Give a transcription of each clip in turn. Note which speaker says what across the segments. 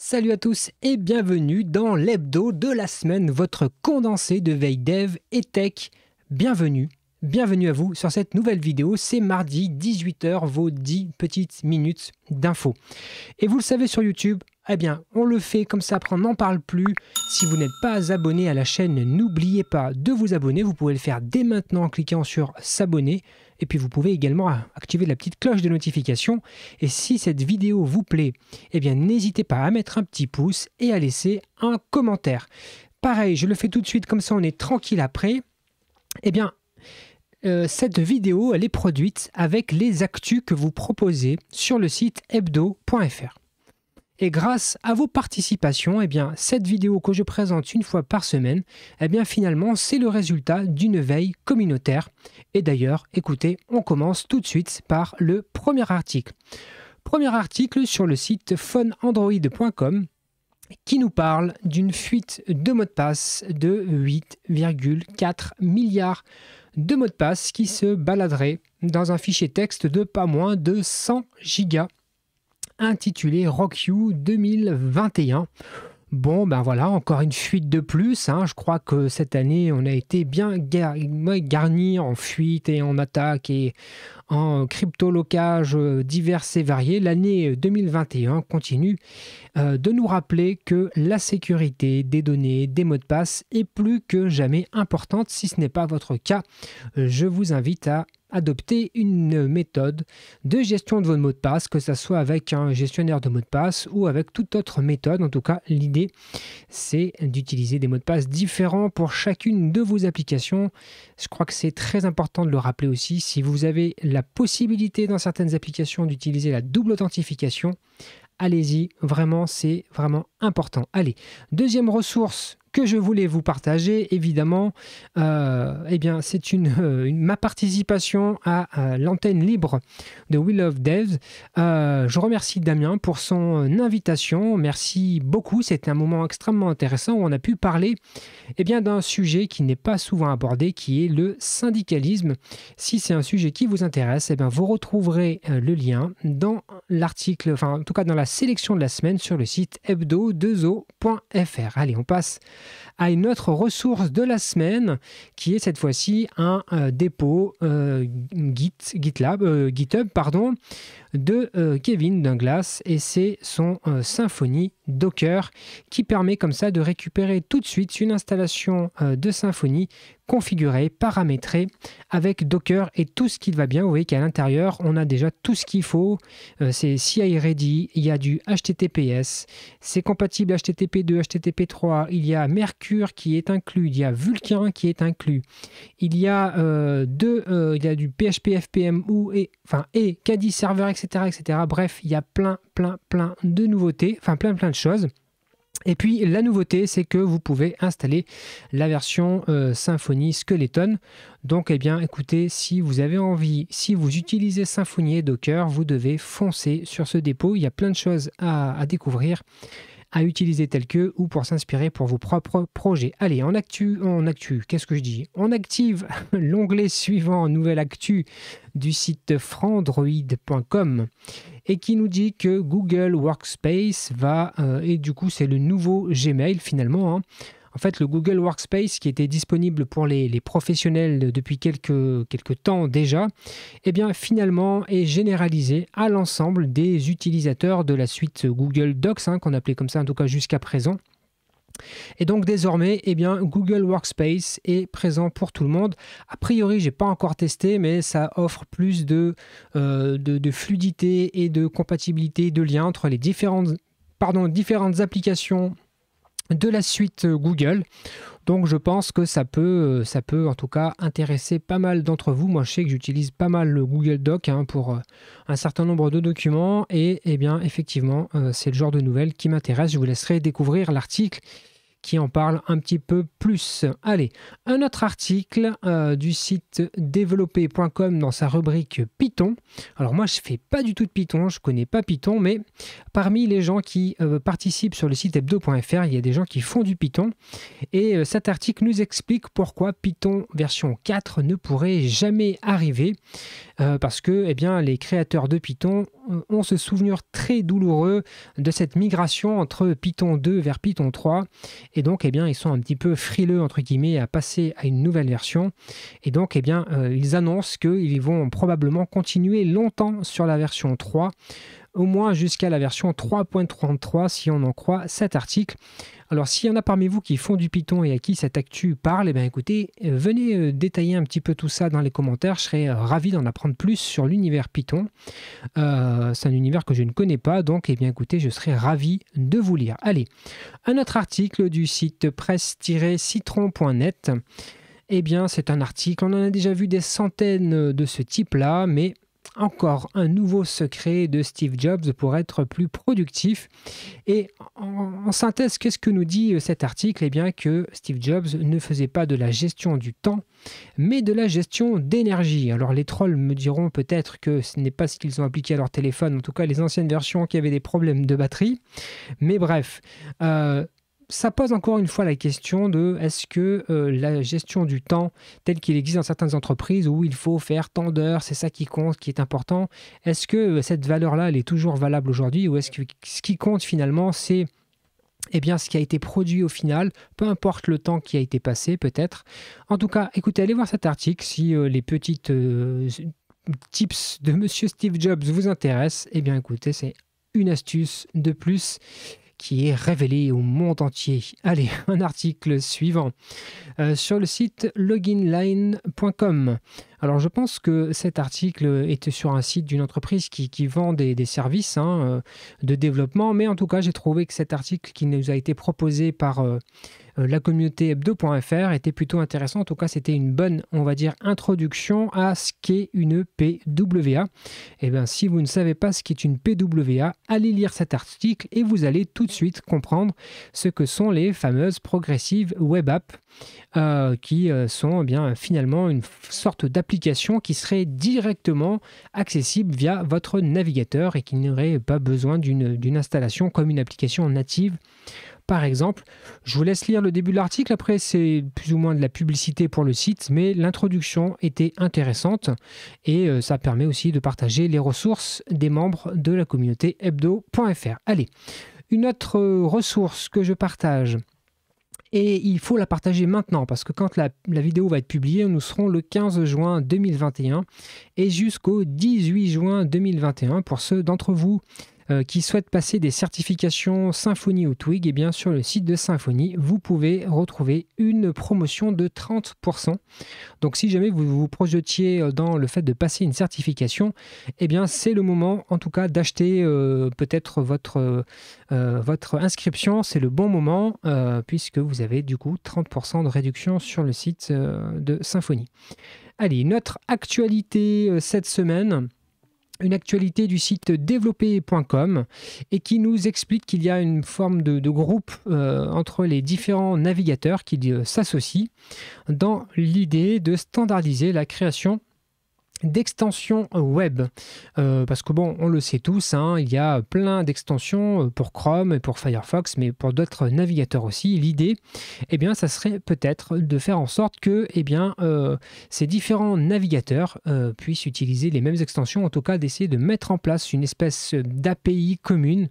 Speaker 1: Salut à tous et bienvenue dans l'hebdo de la semaine, votre condensé de veille dev et tech. Bienvenue à vous sur cette nouvelle vidéo. C'est mardi 18h, vos 10 petites minutes d'infos. Et vous le savez sur YouTube, eh bien on le fait comme ça, après on n'en parle plus. Si vous n'êtes pas abonné à la chaîne, n'oubliez pas de vous abonner. Vous pouvez le faire dès maintenant en cliquant sur s'abonner. Et puis vous pouvez également activer la petite cloche de notification. Et si cette vidéo vous plaît, eh bien n'hésitez pas à mettre un petit pouce et à laisser un commentaire. Pareil, je le fais tout de suite, comme ça on est tranquille après. Eh bien, cette vidéo, elle est produite avec les actus que vous proposez sur le site hebdo.fr. Et grâce à vos participations, eh bien, cette vidéo que je présente une fois par semaine, eh bien, finalement, c'est le résultat d'une veille communautaire. Et d'ailleurs, écoutez, on commence tout de suite par le premier article. Premier article sur le site phoneandroid.com qui nous parle d'une fuite de mots de passe de 8,4 milliards de mots de passe qui se baladeraient dans un fichier texte de pas moins de 100 gigas intitulé Rock You 2021. Bon, ben voilà, encore une fuite de plus. Je crois que cette année, on a été bien garni en fuite et en attaque et en crypto-locage divers et variés. L'année 2021 continue de nous rappeler que la sécurité des données, des mots de passe est plus que jamais importante. Si ce n'est pas votre cas, je vous invite à adopter une méthode de gestion de vos mots de passe, que ce soit avec un gestionnaire de mots de passe ou avec toute autre méthode. En tout cas, l'idée, c'est d'utiliser des mots de passe différents pour chacune de vos applications. Je crois que c'est très important de le rappeler aussi. Si vous avez la possibilité dans certaines applications d'utiliser la double authentification, allez-y, vraiment, c'est vraiment important. Allez, deuxième ressource que je voulais vous partager, évidemment, eh bien, c'est ma participation à l'antenne libre de We Love Devs. Je remercie Damien pour son invitation. Merci beaucoup. C'était un moment extrêmement intéressant où on a pu parler d'un sujet qui n'est pas souvent abordé, qui est le syndicalisme. Si c'est un sujet qui vous intéresse, vous retrouverez le lien dans l'article, enfin en tout cas dans la sélection de la semaine sur le site hebdo2o.fr. Allez, on passe à une autre ressource de la semaine qui est cette fois-ci un dépôt GitHub de Kevin Douglas, et c'est son Symfony Docker qui permet comme ça de récupérer tout de suite une installation de Symfony configurée, paramétrée avec Docker et tout ce qui va bien. Vous voyez qu'à l'intérieur, on a déjà tout ce qu'il faut. C'est CI ready, il y a du HTTPS, c'est compatible HTTP2, HTTP3, il y a Mercure qui est inclus, il y a Vulkan qui est inclus, il y a du PHP FPM et Caddy Server, etc. Bref, il y a plein de nouveautés, plein de choses. Et puis la nouveauté, c'est que vous pouvez installer la version Symfony Skeleton. Donc écoutez, si vous avez envie, si vous utilisez Symfony et Docker, vous devez foncer sur ce dépôt. Il y a plein de choses à découvrir, à utiliser tel que, ou pour s'inspirer pour vos propres projets. Allez, en actu, qu'est-ce que je dis? On active l'onglet suivant, nouvelle actu du site frandroid.com, et qui nous dit que Google Workspace va, et du coup c'est le nouveau Gmail finalement, En fait, le Google Workspace qui était disponible pour les professionnels depuis quelques temps déjà, finalement est généralisé à l'ensemble des utilisateurs de la suite Google Docs, qu'on appelait comme ça en tout cas jusqu'à présent. Et donc désormais, Google Workspace est présent pour tout le monde. A priori, je n'ai pas encore testé, mais ça offre plus de fluidité et de compatibilité de liens entre les différentes applications de la suite Google. Donc je pense que ça peut en tout cas intéresser pas mal d'entre vous. Moi je sais que j'utilise pas mal le Google Doc pour un certain nombre de documents, et effectivement c'est le genre de nouvelles qui m'intéresse. Je vous laisserai découvrir l'article qui en parle un petit peu plus. Allez, un autre article du site développer.com dans sa rubrique Python. Alors moi, je fais pas du tout de Python, je connais pas Python, mais parmi les gens qui participent sur le site hebdo.fr, il y a des gens qui font du Python. Et cet article nous explique pourquoi Python version 4 ne pourrait jamais arriver. Parce que eh bien, les créateurs de Python ont ce souvenir très douloureux de cette migration entre Python 2 vers Python 3. Et donc, eh bien, ils sont un petit peu frileux, entre guillemets, à passer à une nouvelle version. Et donc, eh bien, ils annoncent qu'ils vont probablement continuer longtemps sur la version 3, au moins jusqu'à la version 3.33 si on en croit cet article. Alors s'il y en a parmi vous qui font du Python et à qui cette actu parle, eh bien écoutez, venez détailler un petit peu tout ça dans les commentaires, je serais ravi d'en apprendre plus sur l'univers Python. C'est un univers que je ne connais pas, donc eh bien écoutez, je serais ravi de vous lire. Allez, un autre article du site presse-citron.net. Eh bien c'est un article, on en a déjà vu des centaines de ce type-là, mais encore un nouveau secret de Steve Jobs pour être plus productif. Et en synthèse, qu'est-ce que nous dit cet article? Eh bien que Steve Jobs ne faisait pas de la gestion du temps, mais de la gestion d'énergie. Alors les trolls me diront peut-être que ce n'est pas ce qu'ils ont appliqué à leur téléphone, en tout cas les anciennes versions qui avaient des problèmes de batterie. Mais bref, ça pose encore une fois la question de est-ce que la gestion du temps tel qu'il existe dans certaines entreprises où il faut faire tant d'heures, c'est ça qui compte, qui est important, est-ce que cette valeur-là, elle est toujours valable aujourd'hui ou est-ce que ce qui compte finalement, c'est eh bien, ce qui a été produit au final, peu importe le temps qui a été passé peut-être. En tout cas, écoutez, allez voir cet article si les petites tips de Monsieur Steve Jobs vous intéressent. Eh bien, écoutez, c'est une astuce de plus qui est révélé au monde entier. Allez, un article suivant sur le site loginline.com. Alors je pense que cet article était sur un site d'une entreprise qui vend des services de développement, mais en tout cas j'ai trouvé que cet article qui nous a été proposé par la communauté hebdo.fr était plutôt intéressant. En tout cas c'était une bonne, on va dire, introduction à ce qu'est une PWA. Et bien si vous ne savez pas ce qu'est une PWA, allez lire cet article et vous allez tout de suite comprendre ce que sont les fameuses Progressive Web Apps. Qui sont bien finalement une sorte d'application qui serait directement accessible via votre navigateur et qui n'aurait pas besoin d'une installation comme une application native. Par exemple, je vous laisse lire le début de l'article, après c'est plus ou moins de la publicité pour le site, mais l'introduction était intéressante et ça permet aussi de partager les ressources des membres de la communauté hebdo.fr. Allez, une autre ressource que je partage, et il faut la partager maintenant parce que quand la vidéo va être publiée, nous serons le 15 juin 2021 et jusqu'au 18 juin 2021 pour ceux d'entre vous qui souhaitent passer des certifications Symfony ou Twig, et bien sur le site de Symfony, vous pouvez retrouver une promotion de 30%. Donc si jamais vous vous projetiez dans le fait de passer une certification, et bien c'est le moment en tout cas d'acheter peut-être votre inscription, c'est le bon moment puisque vous avez du coup 30% de réduction sur le site de Symfony. Allez, notre actualité cette semaine. Une actualité du site développer.com et qui nous explique qu'il y a une forme de groupe entre les différents navigateurs qui s'associent dans l'idée de standardiser la création d'extensions web. Parce que bon, on le sait tous, il y a plein d'extensions pour Chrome et pour Firefox, mais pour d'autres navigateurs aussi. L'idée, eh bien, ça serait peut-être de faire en sorte que ces différents navigateurs puissent utiliser les mêmes extensions, en tout cas d'essayer de mettre en place une espèce d'API commune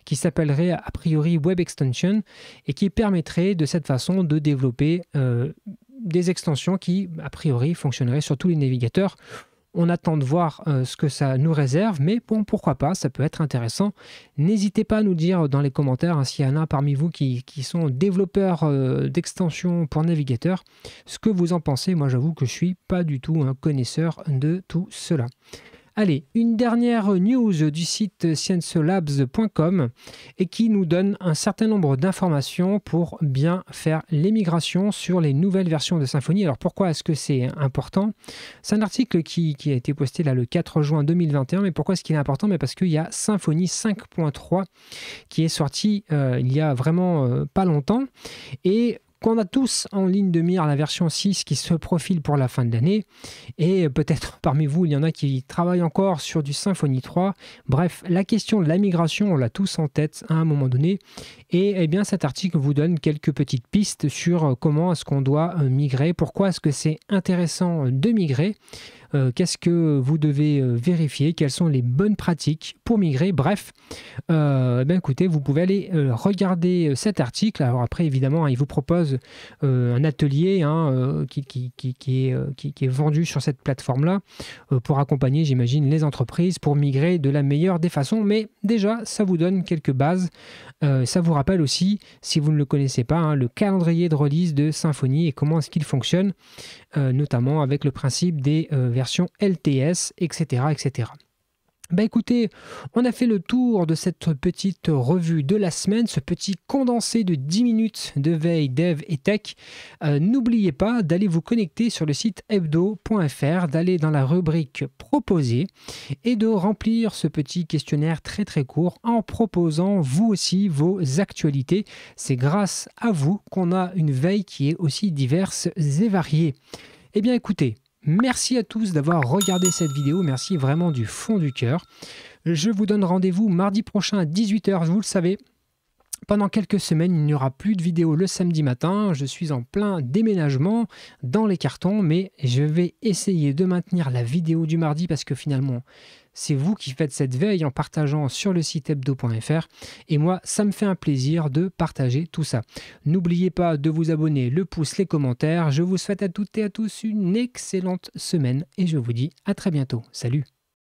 Speaker 1: qui s'appellerait a priori Web Extension et qui permettrait de cette façon de développer des extensions qui, a priori, fonctionneraient sur tous les navigateurs. On attend de voir ce que ça nous réserve, mais bon, pourquoi pas, ça peut être intéressant. N'hésitez pas à nous dire dans les commentaires s'il y en a parmi vous qui sont développeurs d'extensions pour navigateurs, ce que vous en pensez. Moi, j'avoue que je ne suis pas du tout un connaisseur de tout cela. Allez, une dernière news du site sciencelabs.com et qui nous donne un certain nombre d'informations pour bien faire les migrations sur les nouvelles versions de Symfony. Alors pourquoi est-ce que c'est important? C'est un article qui a été posté là, le 4 juin 2021, mais pourquoi est-ce qu'il est important? Mais parce qu'il y a Symfony 5.3 qui est sorti il y a vraiment pas longtemps et qu'on a tous en ligne de mire la version 6 qui se profile pour la fin de l'année. Et peut-être parmi vous, il y en a qui travaillent encore sur du Symfony 3. Bref, la question de la migration, on l'a tous en tête à un moment donné. Et eh bien, cet article vous donne quelques petites pistes sur comment est-ce qu'on doit migrer, pourquoi est-ce que c'est intéressant de migrer. Qu'est-ce que vous devez vérifier, quelles sont les bonnes pratiques pour migrer. Bref, écoutez, vous pouvez aller regarder cet article. Alors après, évidemment, il vous propose un atelier qui est vendu sur cette plateforme-là pour accompagner, j'imagine, les entreprises pour migrer de la meilleure des façons. Mais déjà, ça vous donne quelques bases. Ça vous rappelle aussi, si vous ne le connaissez pas, le calendrier de release de Symfony et comment est-ce qu'il fonctionne, notamment avec le principe des versions LTS, etc. etc. Écoutez, on a fait le tour de cette petite revue de la semaine, ce petit condensé de 10 minutes de veille, dev et tech. N'oubliez pas d'aller vous connecter sur le site hebdo.fr, d'aller dans la rubrique proposée et de remplir ce petit questionnaire très très court en proposant vous aussi vos actualités. C'est grâce à vous qu'on a une veille qui est aussi diverse et variée. Eh bien écoutez, merci à tous d'avoir regardé cette vidéo, merci vraiment du fond du cœur. Je vous donne rendez-vous mardi prochain à 18 h, vous le savez. Pendant quelques semaines, il n'y aura plus de vidéos le samedi matin. Je suis en plein déménagement dans les cartons, mais je vais essayer de maintenir la vidéo du mardi parce que finalement, c'est vous qui faites cette veille en partageant sur le site hebdo.fr. Et moi, ça me fait un plaisir de partager tout ça. N'oubliez pas de vous abonner, le pouce, les commentaires. Je vous souhaite à toutes et à tous une excellente semaine et je vous dis à très bientôt. Salut!